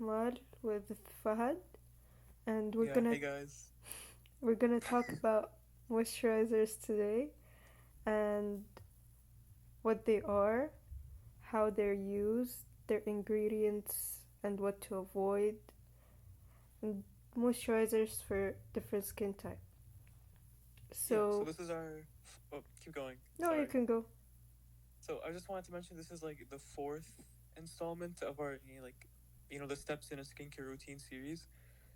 Ahmad with Fahad, and Yeah, hey guys. we're gonna talk about moisturizers today and what they are, how they're used, their ingredients, and what to avoid, and moisturizers for different skin type. Yeah, so So, this is our. Oh, keep going. no, you Sorry. can go. So I just wanted to mention this is like the fourth installment of our, the steps in a skincare routine series.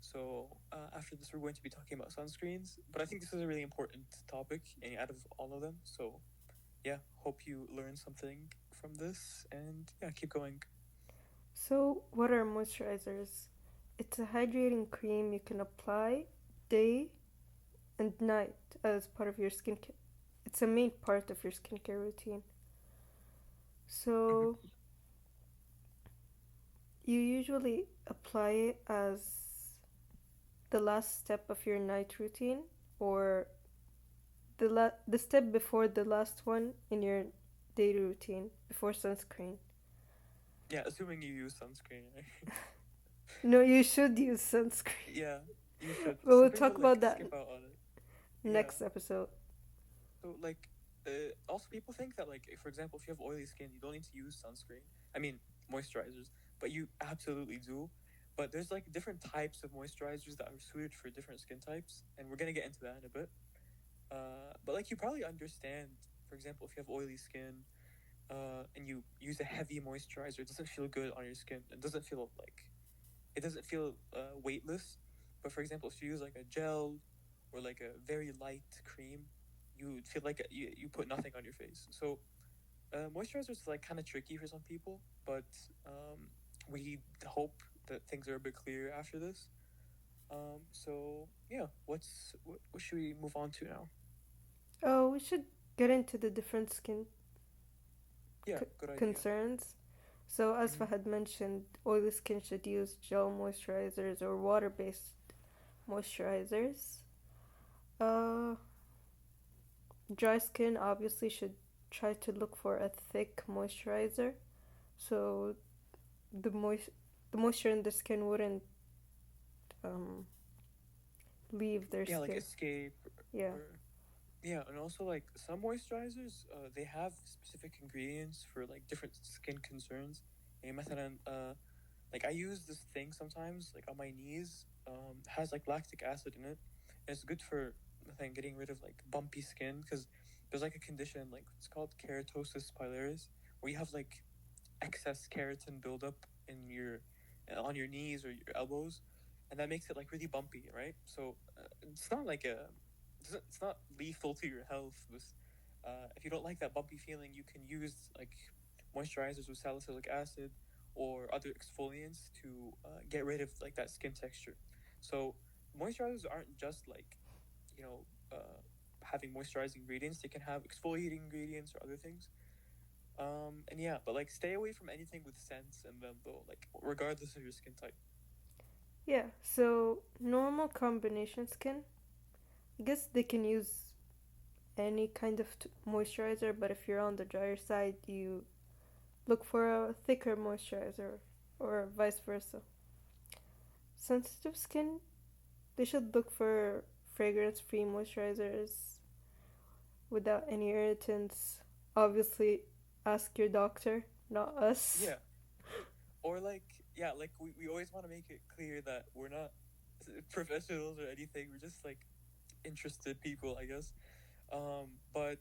So after this, we're going to be talking about sunscreens. But I think this is a really important topic out of all of them. So yeah, hope you learn something from this. And yeah, keep going. So, what are moisturizers? It's a hydrating cream you can apply day and night as part of your skincare. It's a main part of your skincare routine. So, Mm-hmm. you usually apply it as the last step of your night routine or the step before the last one in your daily routine before sunscreen. Yeah, assuming you use sunscreen, right? No, you should use sunscreen. Yeah, you should. But we'll Some people talk like about that skip out on it. Yeah. next episode. So also people think that like for example if you have oily skin you don't need to use sunscreen. I mean moisturizers, but you absolutely do. But there's like different types of moisturizers that are suited for different skin types, and we're gonna get into that in a bit. But like you probably understand, for example, if you have oily skin, and you use a heavy moisturizer, it doesn't feel good on your skin. It doesn't feel weightless. But for example, if you use like a gel or like a very light cream, you feel like you put nothing on your face. So moisturizer is like kind of tricky for some people, but we hope that things are a bit clearer after this. So yeah, what should we move on to now? Oh, we should get into the different skin Yeah, c- good idea. concerns. So, as Mm-hmm. Fahad mentioned, oily skin should use gel moisturizers or water based moisturizers. Uh, Dry skin obviously should try to look for a thick moisturizer so the moist the moisture in the skin wouldn't um, leave their Yeah, like skin. escape Yeah. or yeah, and also like some moisturizers, they have specific ingredients for like different skin concerns. مثلا like I use this thing sometimes like on my knees, has like lactic acid in it, and it's good for I think getting rid of like bumpy skin because there's like a condition like it's called keratosis pilaris where you have like excess keratin buildup in your on your knees or your elbows, and that makes it like really bumpy, right? So it's not like a it's not lethal to your health. If you don't like that bumpy feeling, you can use like moisturizers with salicylic acid or other exfoliants to get rid of like that skin texture. So moisturizers aren't just like you know having moisturizing ingredients; they can have exfoliating ingredients or other things. And yeah, but like stay away from anything with scents in them though, like regardless of your skin type. Yeah, so normal combination skin, I guess they can use any kind of moisturizer, but if you're on the drier side, you look for a thicker moisturizer or vice versa. Sensitive skin, they should look for fragrance free moisturizers without any irritants. Obviously, ask your doctor, not us. Yeah, or like yeah, like we always want to make it clear that we're not professionals or anything. We're just like interested people, I guess. But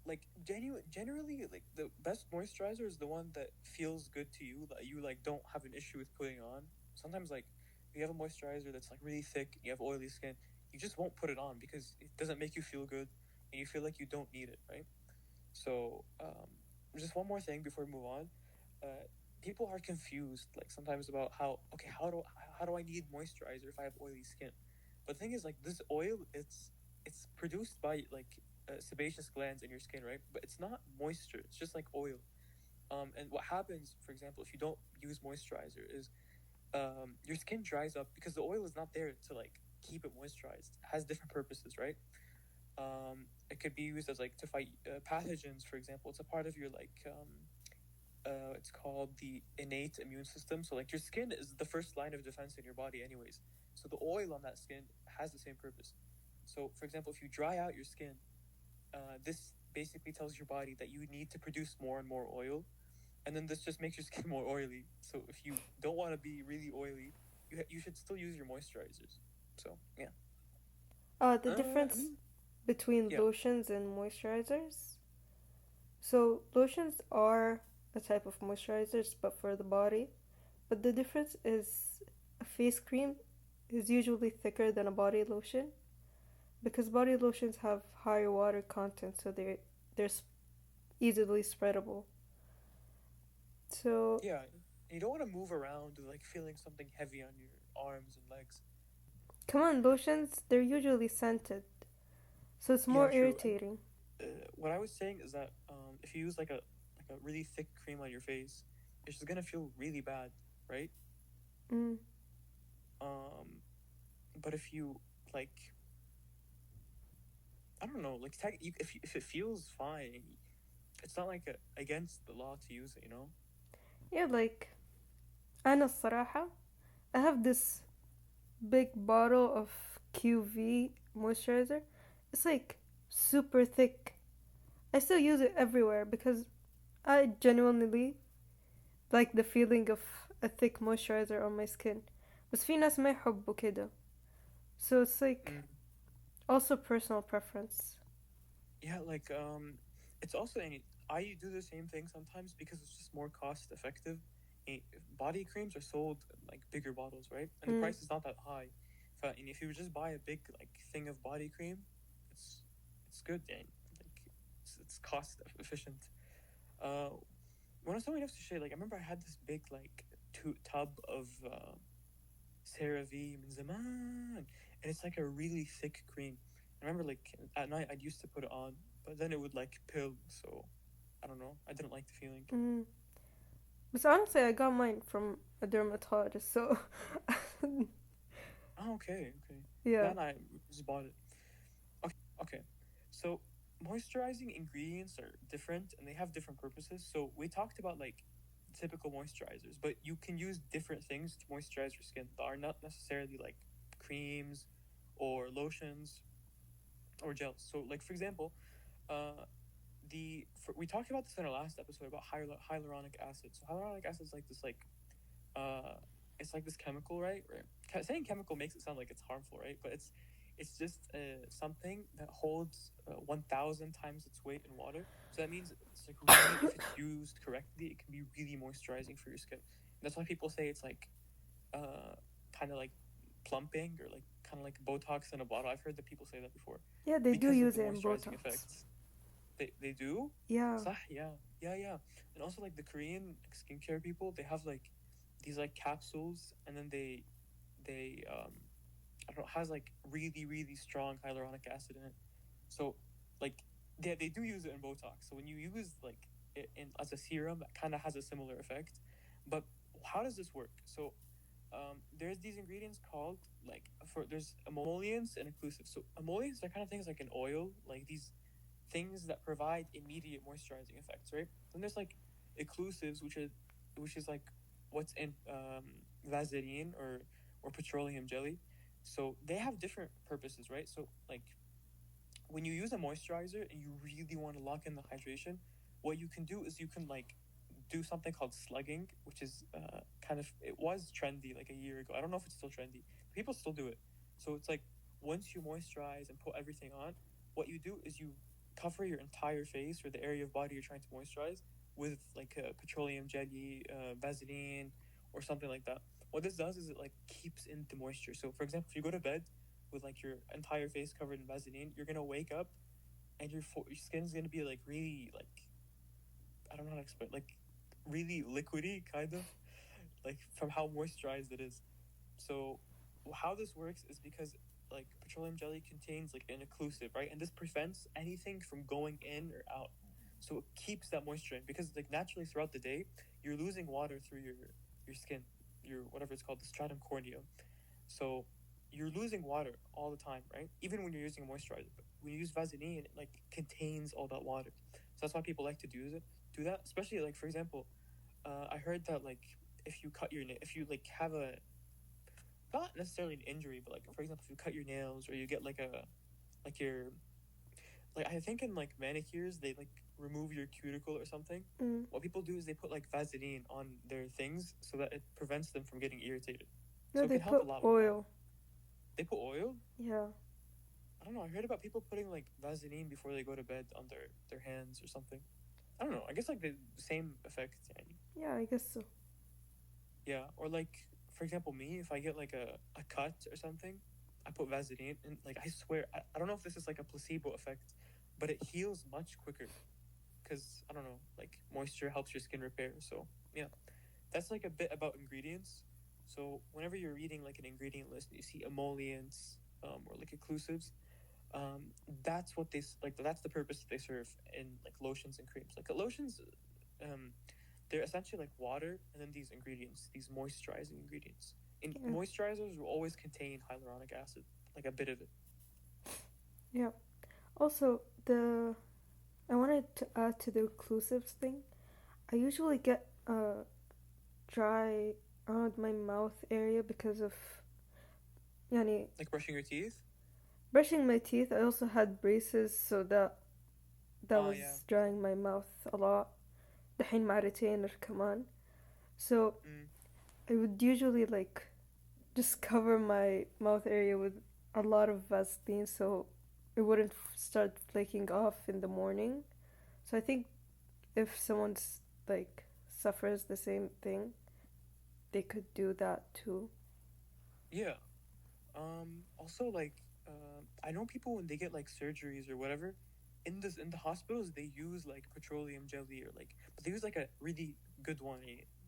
like generally, like the best moisturizer is the one that feels good to you, that you like don't have an issue with putting on. Sometimes like if you have a moisturizer that's like really thick, and you have oily skin, you just won't put it on because it doesn't make you feel good, and you feel like you don't need it, right? So just one more thing before we move on. Uh, People are confused like sometimes about how okay how do I need moisturizer if I have oily skin? But the thing is like this oil it's produced by like sebaceous glands in your skin, right? But it's not moisture. It's just like oil. And what happens, for example, if you don't use moisturizer, is your skin dries up because the oil is not there to like keep it moisturized. It has different purposes, right? It could be used as like to fight pathogens, for example. It's a part of your like it's called the innate immune system. So like your skin is the first line of defense in your body, anyways. So the oil on that skin has the same purpose. So for example, if you dry out your skin, this basically tells your body that you need to produce more and more oil, and then this just makes your skin more oily. So if you don't want to be really oily, you should still use your moisturizers. So yeah. The I difference mean, between yeah, lotions and moisturizers. So lotions are a type of moisturizers, but for the body. But the difference is a face cream is usually thicker than a body lotion because body lotions have higher water content, so they're easily spreadable. So yeah. You don't want to move around like feeling something heavy on your arms and legs. come on, lotions they're usually scented, so it's Yeah, more true. And irritating. what I was saying is that if you use like a really thick cream on your face, it's just gonna feel really bad, right? Mm. Um, but if you like, I don't know, like if it feels fine, it's not like against the law to use it, you know? Yeah, like أنا الصراحة I have this big bottle of QV moisturizer. It's like super thick. I still use it everywhere because I genuinely like the feeling of a thick moisturizer on my skin. بس في ناس ما يحبوا كده. So it's like Mm. also personal preference. Yeah, like it's also any I do the same thing sometimes because it's just more cost effective. Body creams are sold in like bigger bottles, right? And the Mm. price is not that high. And if you just buy a big like thing of body cream, it's it's good. And like it's cost efficient. Uh, when I was enough to share, like I remember I had this big like tub of CeraVe من زمان, and it's like a really thick cream. I remember like at night I'd used to put it on, but then it would like pill. So I don't know. I didn't like the feeling. Mm. But honestly, I got mine from a dermatologist, so Oh, okay, okay. yeah. Then I just bought it. Okay. So moisturizing ingredients are different and they have different purposes. So we talked about like typical moisturizers, but you can use different things to moisturize your skin that are not necessarily like creams or lotions or gels. So like for example, uh we talked about this in our last episode about hyaluronic acid. So hyaluronic acid is like this uh it's like this chemical, right? Saying chemical makes it sound like it's harmful, right? But it's just something that holds 1,000 times its weight in water. So that means it's like really, if it's used correctly, it can be really moisturizing for your skin. And that's why people say it's like uh kind of like plumping or like kind of like Botox in a bottle. I've heard that people say that before Yeah, they do because of use the it in moisturizing Botox. effects. They do. Yeah. صح, yeah, yeah, yeah. And also like the Korean like, skincare people, they have like these like capsules, and then they I don't know, has like really strong hyaluronic acid in it. So like they do use it in Botox. So when you use like it in as a serum, that kind of has a similar effect. But how does this work? So there's these ingredients called like there's emollients and occlusives. So emollients are kind of things like an oil, like these things that provide immediate moisturizing effects, right? Then there's like occlusives, which is like what's in Vaseline or petroleum jelly. So they have different purposes, right? So like when you use a moisturizer and you really want to lock in the hydration, what you can do is you can like do something called slugging, which is kind of it was trendy like a year ago. I don't know if it's still trendy. People still do it. So it's like once you moisturize and put everything on, what you do is you cover your entire face or the area of body you're trying to moisturize with like a petroleum jelly, Vaseline, or something like that. What this does is it like keeps in the moisture. So for example, if you go to bed with like your entire face covered in Vaseline, you're gonna wake up and your skin's gonna be like really like I don't know how to explain, like really liquidy kind of like from how moisturized it is. So how this works is because like petroleum jelly contains like an occlusive, right? And this prevents anything from going in or out. So it keeps that moisture in because like naturally throughout the day you're losing water through your skin, your whatever it's called, the stratum corneum. So you're losing water all the time, right? Even when you're using a moisturizer. But when you use Vaseline, it like contains all that water. So that's why people like to do that. Especially like for example, I heard that like if you cut your if you like have a not necessarily an injury, but like for example, if you cut your nails or you get like a like your like I think in like manicures they like remove your cuticle or something. Mm. What people do is they put like Vaseline on their things so that it prevents them from getting irritated. No, So it they can help a put lot with that. oil. They put oil. Yeah. I don't know. I heard about people putting like Vaseline before they go to bed on their hands or something. I don't know. I guess like the same effect. Yeah, I guess so. Yeah. Or like for example, me if I get like a cut or something, I put Vaseline and like I swear I don't know if this is like a placebo effect, but it heals much quicker because I don't know like moisture helps your skin repair. So yeah, that's like a bit about ingredients. So whenever you're reading like an ingredient list, you see emollients or like occlusives. That's what they like. That's the purpose that they serve in like lotions and creams. Like lotions, um, they're essentially like water and then these ingredients, these moisturizing ingredients. In Yeah. moisturizers will always contain hyaluronic acid, like a bit of it. Yeah. Also, I wanted to add to the occlusives thing. I usually get dry around my mouth area because of يعني Like brushing your teeth. brushing my teeth. I also had braces, so that Ah, yeah. was drying my mouth a lot. دحين مع retainer كمان. So Mm. I would usually like just cover my mouth area with a lot of Vaseline so it wouldn't start flaking off in the morning. So I think if someone's like suffers the same thing, they could do that too. Yeah. Also, like, I know people when they get like surgeries or whatever, in the hospitals they use like petroleum jelly or like, but they use like a really good one,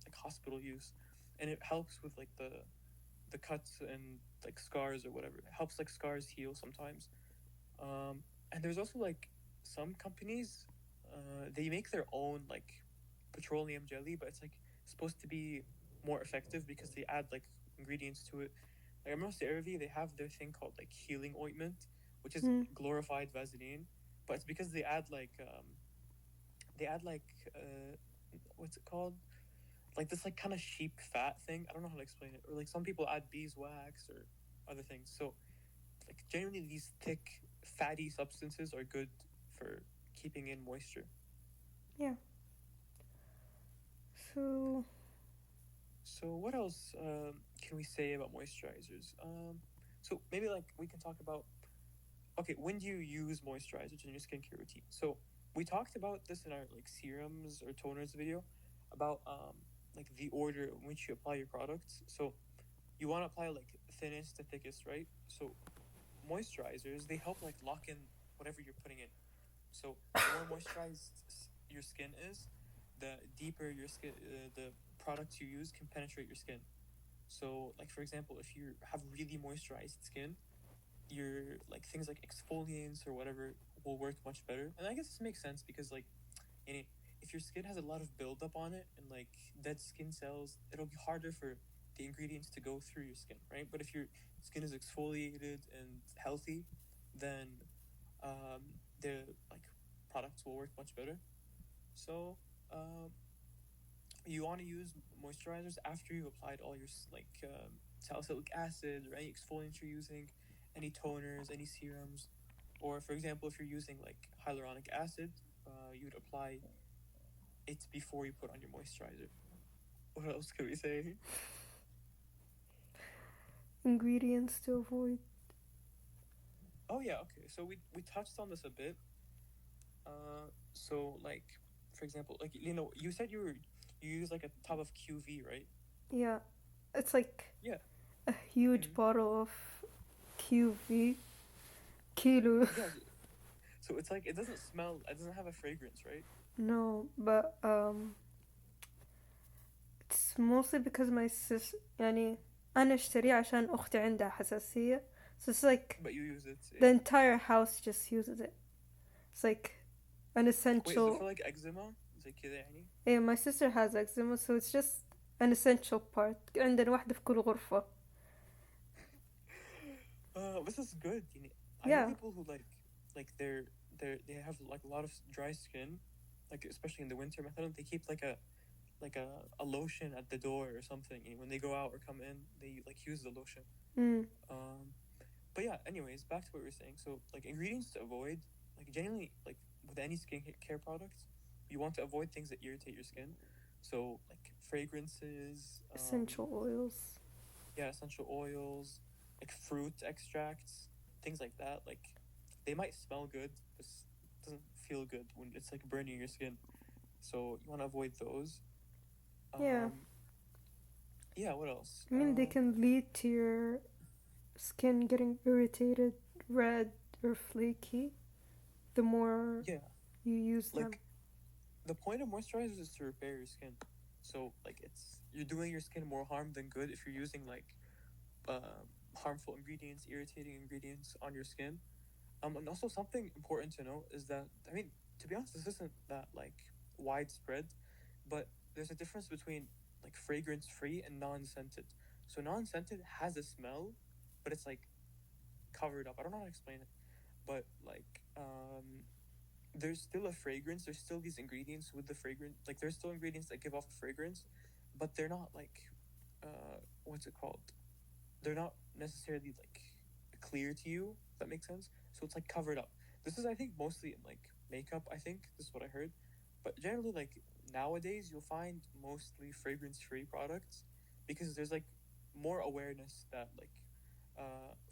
like hospital use, and it helps with like the cuts and like scars or whatever. It helps like scars heal sometimes. And there's also like some companies, they make their own like petroleum jelly, but it's like supposed to be more effective because they add like ingredients to it. Like I remember CeraVe, they have their thing called like healing ointment, which is Mm. glorified Vaseline, but it's because they add like what's it called? Like this like kind of sheep fat thing. I don't know how to explain it. Or like some people add beeswax or other things. So like generally these thick fatty substances are good for keeping in moisture. Yeah. So So what else can we say about moisturizers? So maybe like we can talk about okay, when do you use moisturizers in your skincare routine? So we talked about this in our like serums or toners video about like the order in which you apply your products. So you want to apply like thinnest to thickest, right? So moisturizers they help like lock in whatever you're putting in. So the more moisturized your skin is, the deeper your skin, the products you use can penetrate your skin. So, like for example, if you have really moisturized skin, your like things like exfoliants or whatever will work much better. And I guess this makes sense because like, you know, if your skin has a lot of buildup on it and like dead skin cells, it'll be harder for the ingredients to go through your skin, right? But if your skin is exfoliated and healthy, then the like products will work much better. So um, you want to use moisturizers after you've applied all your like salicylic acid or any exfoliants you're using, any toners, any serums, or for example, if you're using like hyaluronic acid, you would apply it before you put on your moisturizer. What else could we say? ingredients to avoid. Oh yeah, okay. So we touched on this a bit. So like for example, like you said you use like a tub of QV, right? Yeah. It's like Yeah. a huge Mm-hmm. bottle of QV kilo. Yeah. So it's like it doesn't smell. It doesn't have a fragrance, right? No, but it's mostly because my sis يعني أنا اشتريه عشان أختي عندها حساسية. So it's like But you use it. the Yeah. entire house just uses it. It's like an Wait, is it for essential. like eczema? زي كذا يعني? Yeah, my sister has eczema, so it's just an essential part. عندنا واحدة في كل غرفة. This is good. I know Yeah. people who like they have like a lot of dry skin, like especially in the winter. مثلا they keep like like a lotion at the door or something, and when they go out or come in, they like use the lotion. Mm. Um, but yeah, anyways, back to what we were saying. So like ingredients to avoid, like generally like with any skin care products, you want to avoid things that irritate your skin. So like fragrances, Essential oils. yeah, essential oils, like fruit extracts, things like that. Like they might smell good, but it doesn't feel good when it's like burning your skin. So you want to avoid those. Yeah. Um, yeah. What else? I mean, they can lead to your skin getting irritated, red, or flaky the more Yeah. you use them. Like the point of moisturizers is to repair your skin. So like it's you're doing your skin more harm than good if you're using like harmful ingredients, irritating ingredients on your skin. And also something important to note is that I mean, to be honest, this isn't that like widespread, but there's a difference between like fragrance free and non-scented. So non-scented has a smell, but it's like covered up. I don't know how to explain it, but like there's still a fragrance. There's still these ingredients with the fragrance. Like there's still ingredients that give off a fragrance, but they're not like what's it called? They're not necessarily like clear to you. If that makes sense. So it's like covered up. This is I think mostly in like makeup. I think this is what I heard, but generally like nowadays you'll find mostly fragrance free products because there's like more awareness that like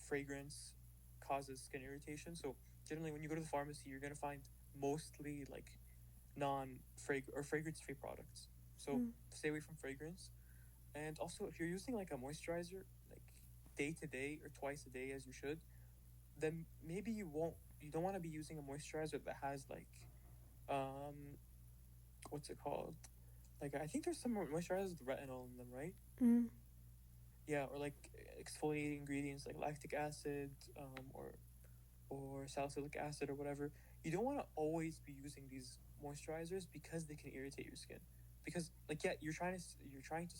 fragrance causes skin irritation. So generally when you go to the pharmacy you're gonna find mostly like non or fragrance free products. So Mm. stay away from fragrance. And also if you're using like a moisturizer like day to day or twice a day as you should, then maybe you don't want to be using a moisturizer that has like um what's it called? Like I think there's some moisturizers with retinol in them, right? Mm. Yeah, or like exfoliating ingredients like lactic acid, or salicylic acid or whatever. You don't want to always be using these moisturizers because they can irritate your skin. Because like yeah, you're trying to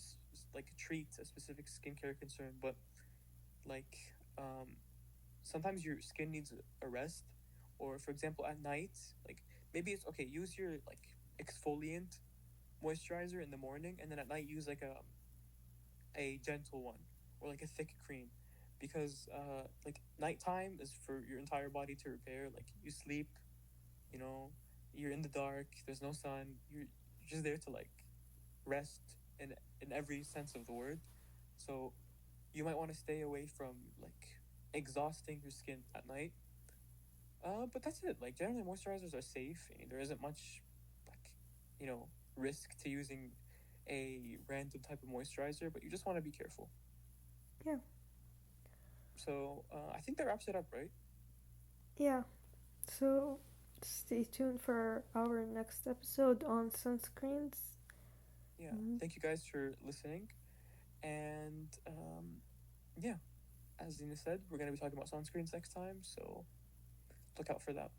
like treat a specific skincare concern, but like sometimes your skin needs a rest, or for example at night, like maybe it's okay. Use your like exfoliant moisturizer in the morning, and then at night use like a gentle one or like a thick cream, because like nighttime is for your entire body to repair. Like you sleep, you know, you're in the dark, there's no sun, you're just there to like rest in every sense of the word. So you might want to stay away from like exhausting your skin at night. But that's it. Like generally moisturizers are safe. I mean, there isn't much like you know risk to using a random type of moisturizer, but you just want to be careful. Yeah. So I think that wraps it up, right? Yeah. So stay tuned for our next episode on sunscreens. Yeah. Mm. Thank you guys for listening. And yeah, as Zena said, we're going to be talking about sunscreens next time. So look out for that.